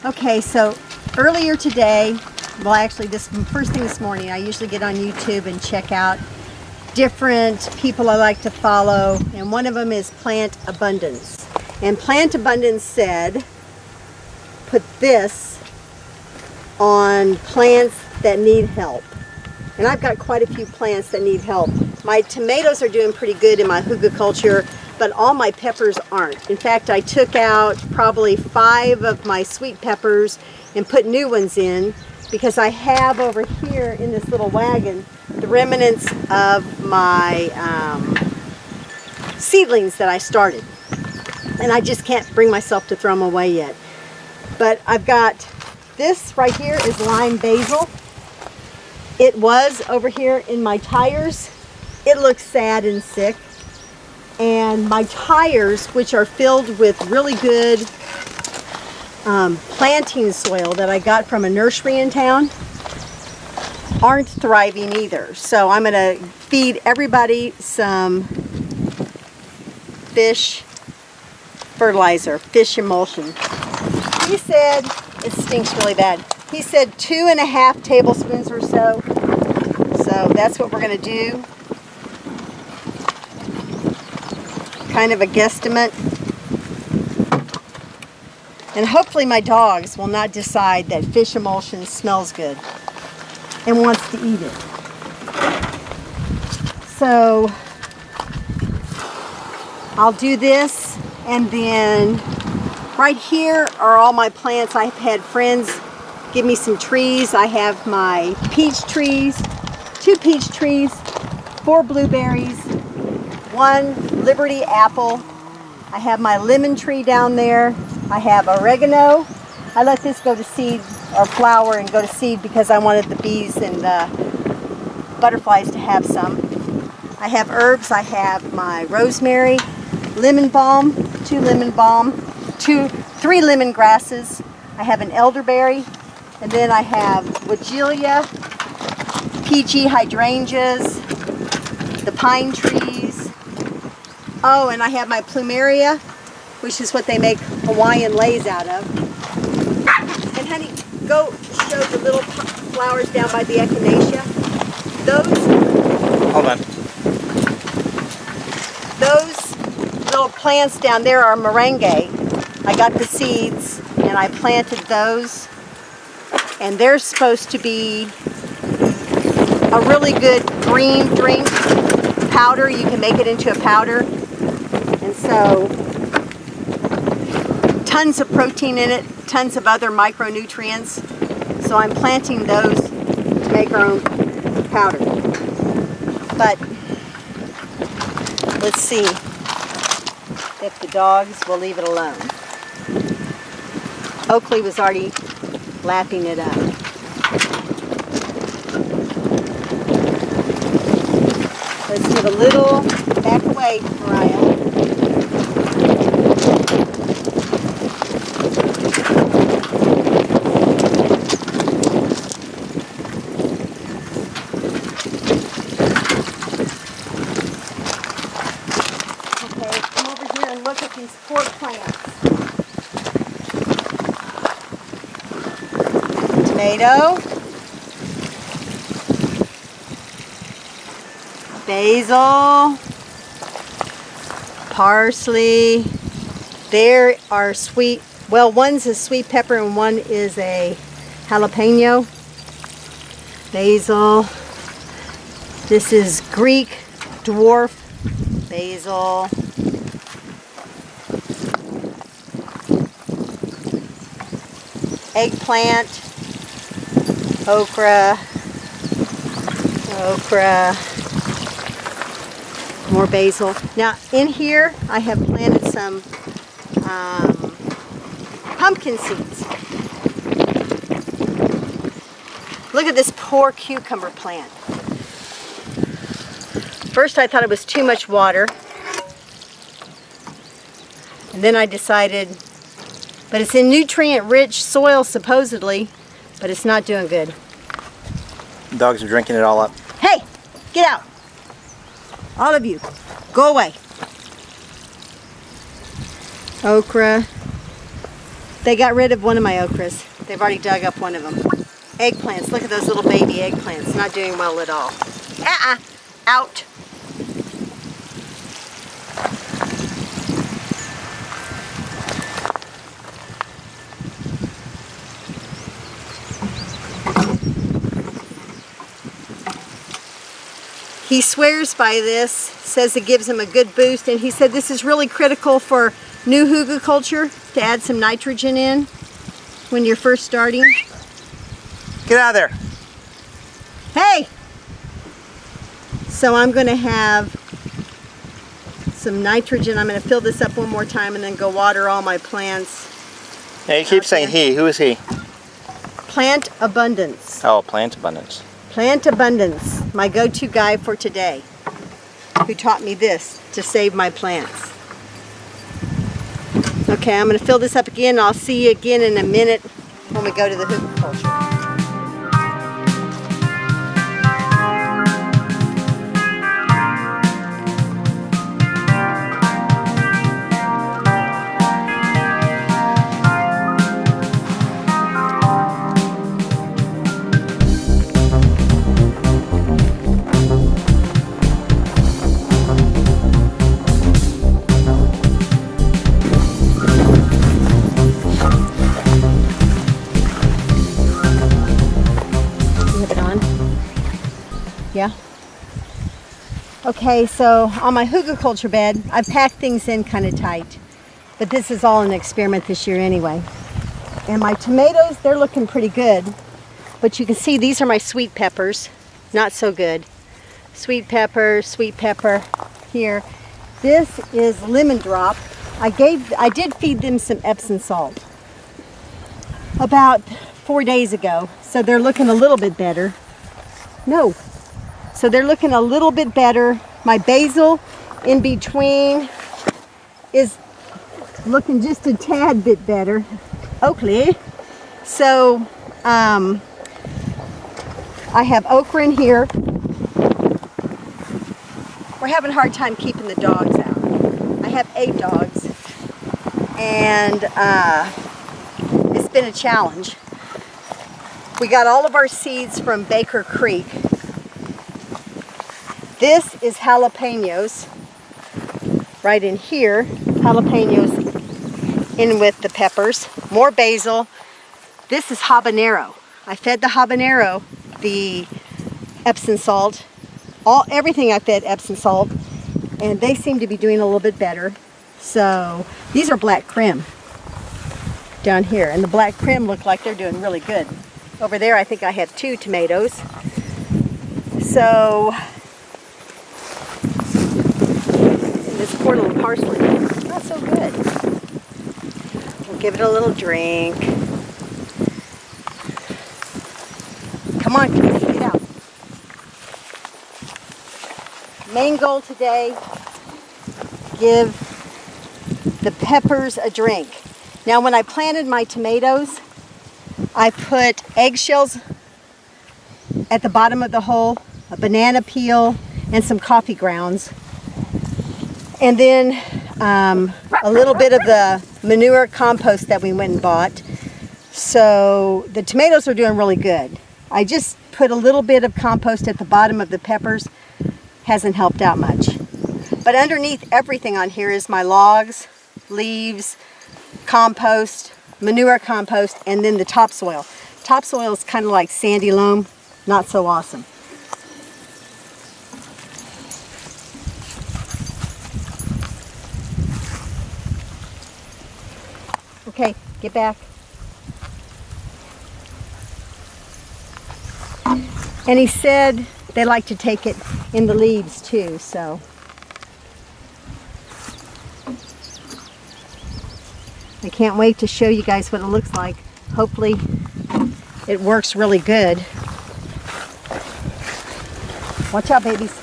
Okay, so earlier today, well actually this first thing this morning, I usually get on YouTube and check out different people I like to follow, and one of them is Plant Abundance. And Plant Abundance said, put this on plants that need help. And I've got quite a few plants that need help. My tomatoes are doing pretty good in my hugelkultur, but all my peppers aren't. In fact, I took out probably 5 of my sweet peppers and put new ones in because I have over here in this little wagon the remnants of my seedlings that I started. And I just can't bring myself to throw them away yet. But I've got this right here is lime basil. It was over here in my tires. It looks sad and sick. And my tires, which are filled with really good planting soil that I got from a nursery in town, aren't thriving either. So I'm going to feed everybody some fish fertilizer, fish emulsion. He said, it stinks really bad. He said 2.5 tablespoons or so. So that's what we're going to do. Kind of a guesstimate. And hopefully my dogs will not decide that fish emulsion smells good and wants to eat it. So I'll do this, and then right here are all my plants. I've had friends give me some trees. I have my peach trees, 2 peach trees, 4 blueberries, 1 Liberty apple. I have my lemon tree down there. I have oregano. I let this go to seed or flower and go to seed because I wanted the bees and the butterflies to have some. I have herbs. I have my rosemary, lemon balm, 2 lemon balm, 3 lemon grasses. I have an elderberry, and then I have Weigela, peachy hydrangeas, the pine trees. Oh, and I have my plumeria, which is what they make Hawaiian leis out of. And honey, go show the little flowers down by the echinacea. Hold on. Those little plants down there are moringa. I got the seeds and I planted those. And they're supposed to be a really good green drink powder. You can make it into a powder. And so, tons of protein in it, tons of other micronutrients. So I'm planting those to make our own powder. But let's see if the dogs will leave it alone. Oakley was already lapping it up. Let's give a little back away, Mariah. Okay, come over here and look at these pork plants. Tomato, basil, parsley. There are sweet, well, one's a sweet pepper and one is a jalapeno. Basil. This is Greek dwarf basil. Eggplant, okra, more basil. Now in here I have planted some pumpkin seeds. Look at this poor cucumber plant. First I thought it was too much water, and then I decided, but it's in nutrient-rich soil supposedly, but it's not doing good. Dogs are drinking it all up. Hey, get out. All of you, go away. Okra. They got rid of one of my okras. They've already dug up one of them. Eggplants. Look at those little baby eggplants. Not doing well at all. Out. He swears by this, says it gives him a good boost, and he said this is really critical for new hugelkultur to add some nitrogen in when you're first starting. Get out of there. Hey! So I'm going to have some nitrogen. I'm going to fill this up one more time and then go water all my plants. Yeah, you keep saying he. Who is he? Plant abundance. Oh, plant abundance. Plant abundance, my go-to guy for today, who taught me this to save my plants. Okay, I'm going to fill this up again. I'll see you again in a minute when we go to the hugelkultur. Yeah. Okay, so on my hugelkultur bed, I've packed things in kind of tight, but this is all an experiment this year anyway. And my tomatoes, they're looking pretty good, but you can see these are my sweet peppers, not so good. Sweet pepper here. This is lemon drop. I did feed them some Epsom salt about 4 days ago, so they're looking a little bit better. No. So they're looking a little bit better. My basil in between is looking just a tad bit better. Oakley. So I have okra in here. We're having a hard time keeping the dogs out. I have 8 dogs, and it's been a challenge. We got all of our seeds from Baker Creek. This is jalapenos right in here. Jalapenos in with the peppers. More basil. This is habanero. I fed the habanero the Epsom salt. Everything I fed Epsom salt, and they seem to be doing a little bit better. So these are black creme down here, and the black creme look like they're doing really good. Over there I think I have 2 tomatoes. So this poor little parsley, not so good. We'll give it a little drink. Come on, kids, get out. Main goal today, give the peppers a drink. Now when I planted my tomatoes, I put eggshells at the bottom of the hole, a banana peel, and some coffee grounds. And then a little bit of the manure compost that we went and bought. So the tomatoes are doing really good. I just put a little bit of compost at the bottom of the peppers. Hasn't helped out much. But underneath everything on here is my logs, leaves, compost, manure compost, and then the topsoil. Topsoil is kind of like sandy loam, not so awesome. Okay, get back. And he said they like to take it in the leaves too, so. I can't wait to show you guys what it looks like. Hopefully it works really good. Watch out, babies.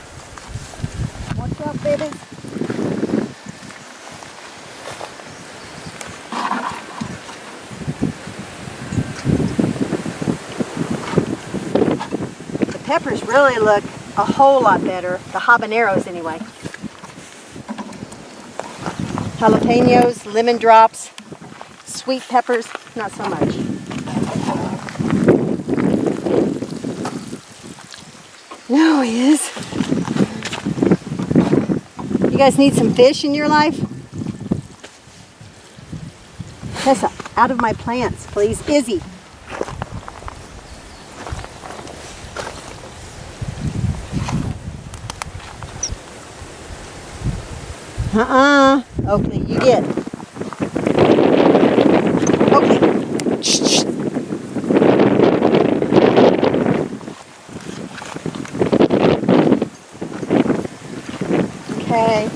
Watch out, babies. The peppers really look a whole lot better. The habaneros anyway. Jalapenos, lemon drops. Sweet peppers, not so much. No, he is. You guys need some fish in your life? Tessa, out of my plants, please. Izzy. Oakley, you get. Oakley. Shh. Okay.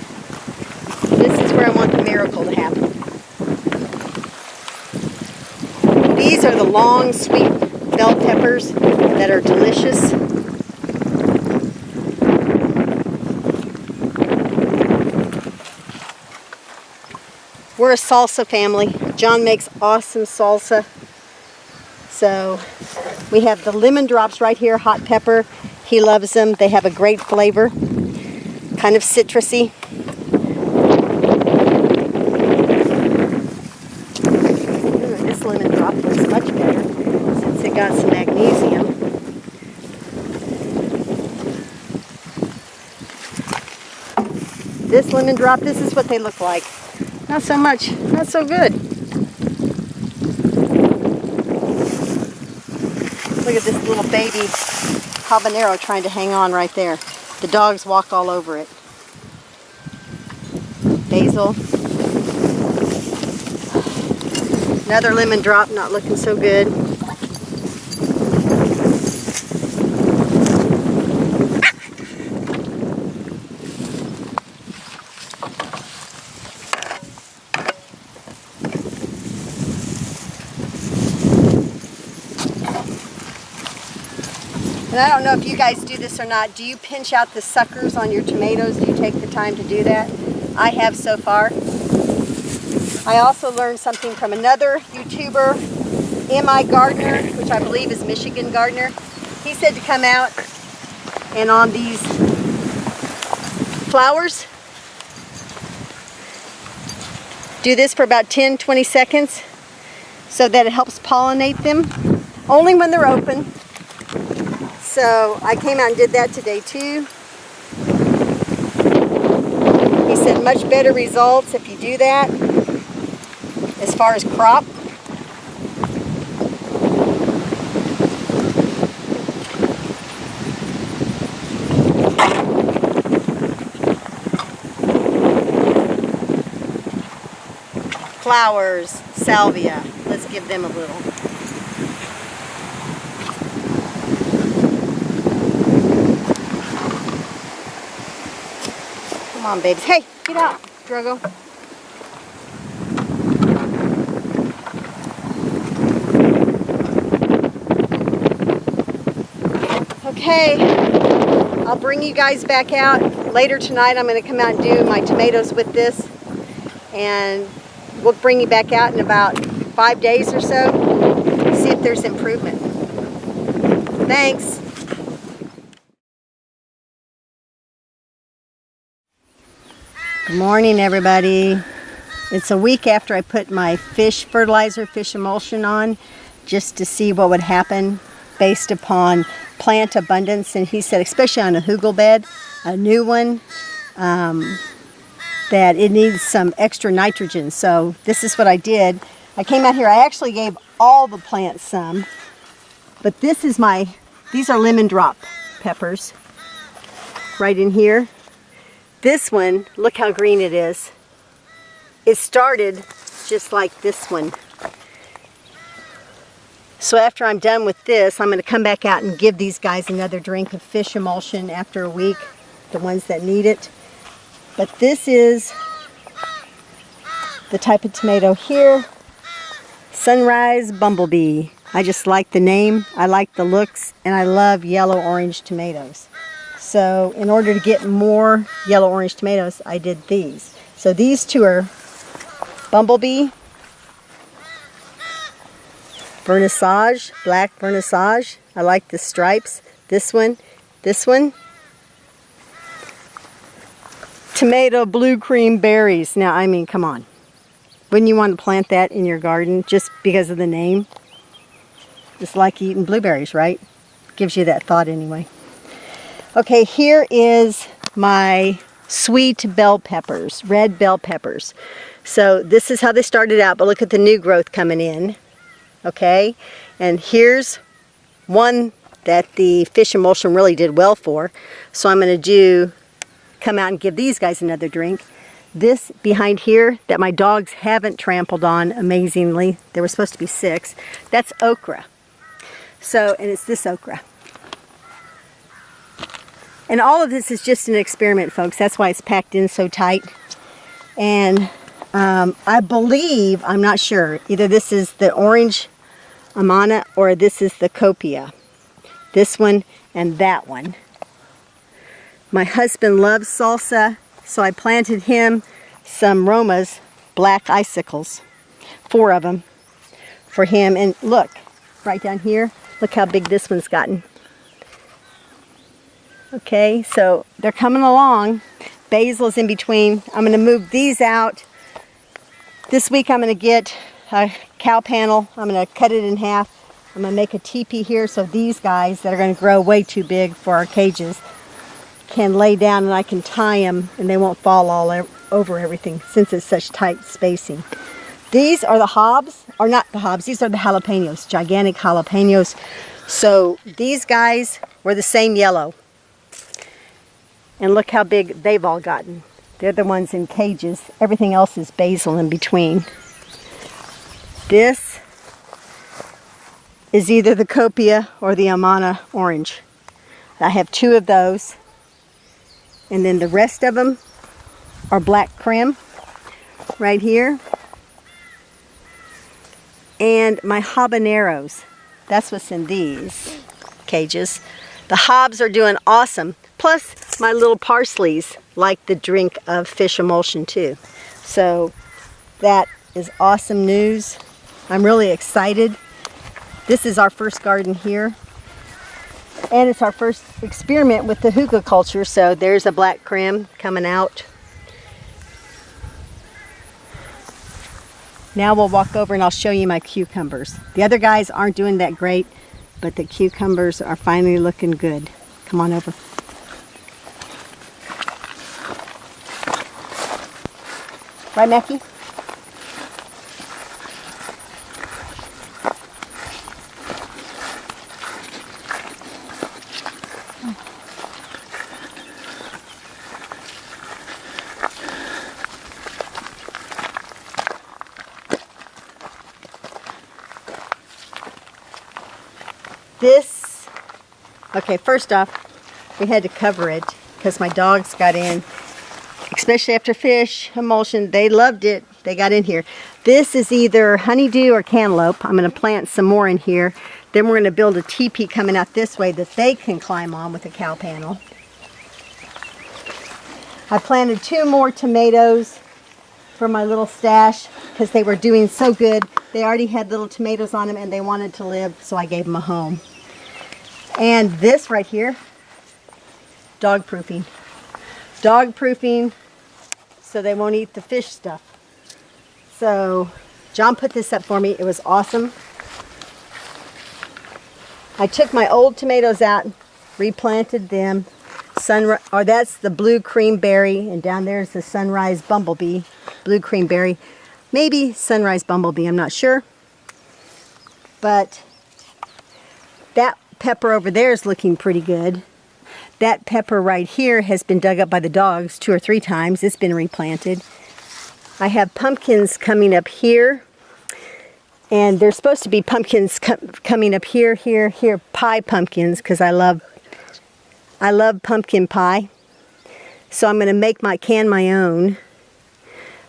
This is where I want the miracle to happen. These are the long, sweet bell peppers that are delicious. We're a salsa family. John makes awesome salsa. So we have the lemon drops right here, hot pepper. He loves them. They have a great flavor, kind of citrusy. Ooh, this lemon drop looks much better since it got some magnesium. This lemon drop, this is what they look like. Not so much, not so good. Look at this little baby habanero trying to hang on right there. The dogs walk all over it. Basil. Another lemon drop, not looking so good. And I don't know if you guys do this or not. Do you pinch out the suckers on your tomatoes? Do you take the time to do that? I have so far. I also learned something from another YouTuber, M.I. Gardner, which I believe is Michigan Gardner. He said to come out and on these flowers, do this for about 10-20 seconds so that it helps pollinate them. Only when they're open. So I came out and did that today too. He said much better results if you do that as far as crop. Flowers, salvia. Let's give them a little. Come on, babies. Hey, get out, Drogo. Okay, I'll bring you guys back out. Later tonight, I'm going to come out and do my tomatoes with this. And we'll bring you back out in about 5 days or so. See if there's improvement. Thanks. Good morning, everybody. It's a week after I put my fish fertilizer, fish emulsion on, just to see what would happen based upon plant abundance. And he said, especially on a hugel bed, a new one, that it needs some extra nitrogen. So this is what I did. I came out here, I actually gave all the plants some, but this is these are lemon drop peppers right in here. This one, look how green it is. It started just like this one. So after I'm done with this, I'm going to come back out and give these guys another drink of fish emulsion after a week, the ones that need it. But this is the type of tomato here, Sunrise Bumblebee. I just like the name, I like the looks, and I love yellow-orange tomatoes. So in order to get more yellow-orange tomatoes, I did these. So these two are Bumblebee, Vernissage, black Vernissage. I like the stripes. This one, tomato blue cream berries. Now, I mean, come on. Wouldn't you want to plant that in your garden just because of the name? It's like eating blueberries, right? Gives you that thought anyway. Okay, here is my sweet bell peppers, red bell peppers. So this is how they started out, but look at the new growth coming in. Okay, and here's one that the fish emulsion really did well for. So I'm going to come out and give these guys another drink. This behind here that my dogs haven't trampled on, amazingly, there were supposed to be 6, that's okra. So, and it's this okra. And all of this is just an experiment, folks. That's why it's packed in so tight. And I believe, I'm not sure, either this is the orange Amana or this is the copia. This one and that one. My husband loves salsa, so I planted him some Roma's black icicles, 4 of them for him. And look, right down here, look how big this one's gotten. Okay, so they're coming along. Basil's in between. I'm going to move these out. This week I'm going to get a cow panel. I'm going to cut it in half. I'm going to make a teepee here so these guys that are going to grow way too big for our cages can lay down and I can tie them and they won't fall all over everything since it's such tight spacing. These are the hobs, or not the hobs, these are the jalapenos, gigantic jalapenos. So these guys were the same yellow. And look how big they've all gotten. They're the ones in cages. Everything else is basil in between. This is either the copia or the Amana orange. I have 2 of those. And then the rest of them are black creme right here. And my habaneros. That's what's in these cages. The hobs are doing awesome. Plus my little parsleys like the drink of fish emulsion too. So that is awesome news. I'm really excited. This is our first garden here. And it's our first experiment with the hookah culture. So there's a black creme coming out. Now we'll walk over and I'll show you my cucumbers. The other guys aren't doing that great, but the cucumbers are finally looking good. Come on over. Right, Mackie? This, okay, first off, we had to cover it because my dogs got in, especially after fish emulsion. They loved it. They got in here. This is either honeydew or cantaloupe. I'm going to plant some more in here. Then we're going to build a teepee coming out this way that they can climb on with a cow panel. I planted 2 more tomatoes for my little stash because they were doing so good. They already had little tomatoes on them and they wanted to live, so I gave them a home. And this right here, dog proofing. Dog proofing so they won't eat the fish stuff. So John put this up for me. It was awesome. I took my old tomatoes out, replanted them. That's the blue cream berry, and down there's the sunrise bumblebee, blue cream berry. Maybe sunrise bumblebee, I'm not sure. But that pepper over there is looking pretty good. That pepper right here has been dug up by the dogs 2 or 3 times. It's been replanted. I have pumpkins coming up here. And there's supposed to be pumpkins coming up here, pie pumpkins, because I love pumpkin pie. So I'm going to can my own.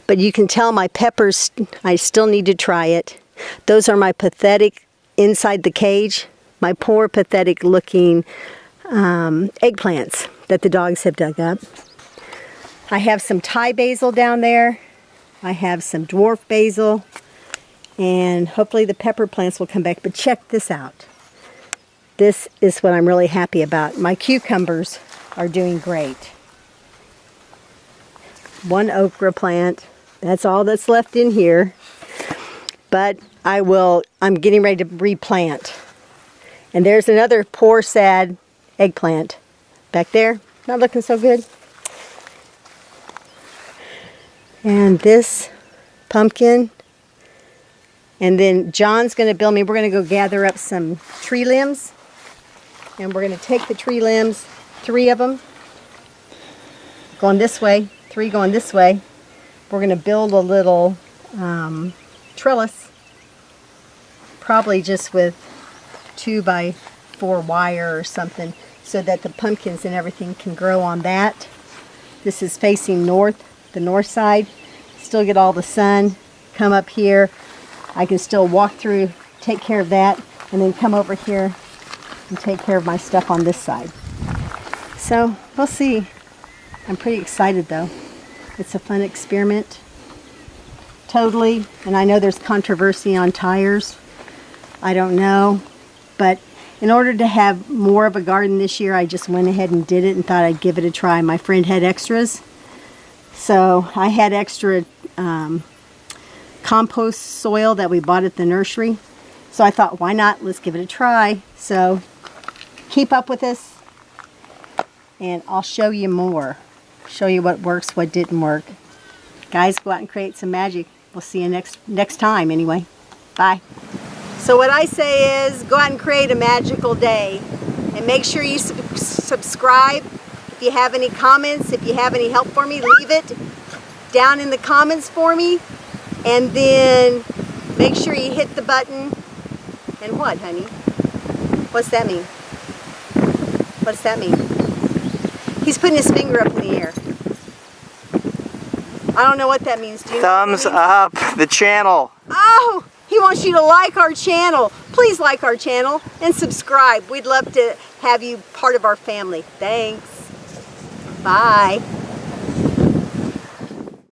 But you can tell my peppers, I still need to try it. Those are my pathetic, inside the cage, my poor pathetic looking eggplants that the dogs have dug up. I have some Thai basil down there. I have some dwarf basil. And hopefully the pepper plants will come back. But check this out. This is what I'm really happy about. My cucumbers are doing great. 1 okra plant. That's all that's left in here. But I'm getting ready to replant. And there's another poor, sad eggplant back there. Not looking so good. And this pumpkin. And then John's going to build me, we're going to go gather up some tree limbs. And we're going to take the tree limbs, 3 of them, going this way, 3 going this way. We're going to build a little trellis, probably just with 2x4 wire or something, so that the pumpkins and everything can grow on that. This is facing north, the north side. Still get all the sun, come up here. I can still walk through, take care of that, and then come over here and take care of my stuff on this side. So we'll see. I'm pretty excited though. It's a fun experiment. Totally. And I know there's controversy on tires. I don't know. But in order to have more of a garden this year, I just went ahead and did it and thought I'd give it a try. My friend had extras. So I had extra compost soil that we bought at the nursery. So I thought, why not? Let's give it a try. So keep up with us and I'll show you more. Show you what works, what didn't work. Guys, go out and create some magic. We'll see you next time anyway. Bye. So what I say is go out and create a magical day. And make sure you subscribe. If you have any comments, if you have any help for me, leave it down in the comments for me. And then make sure you hit the button. And what, honey? What's that mean? What's that mean? He's putting his finger up in the air. I don't know what that means. Do you know what that means? Thumbs up the channel. Oh, he wants you to like our channel. Please like our channel and subscribe. We'd love to have you part of our family. Thanks. Bye.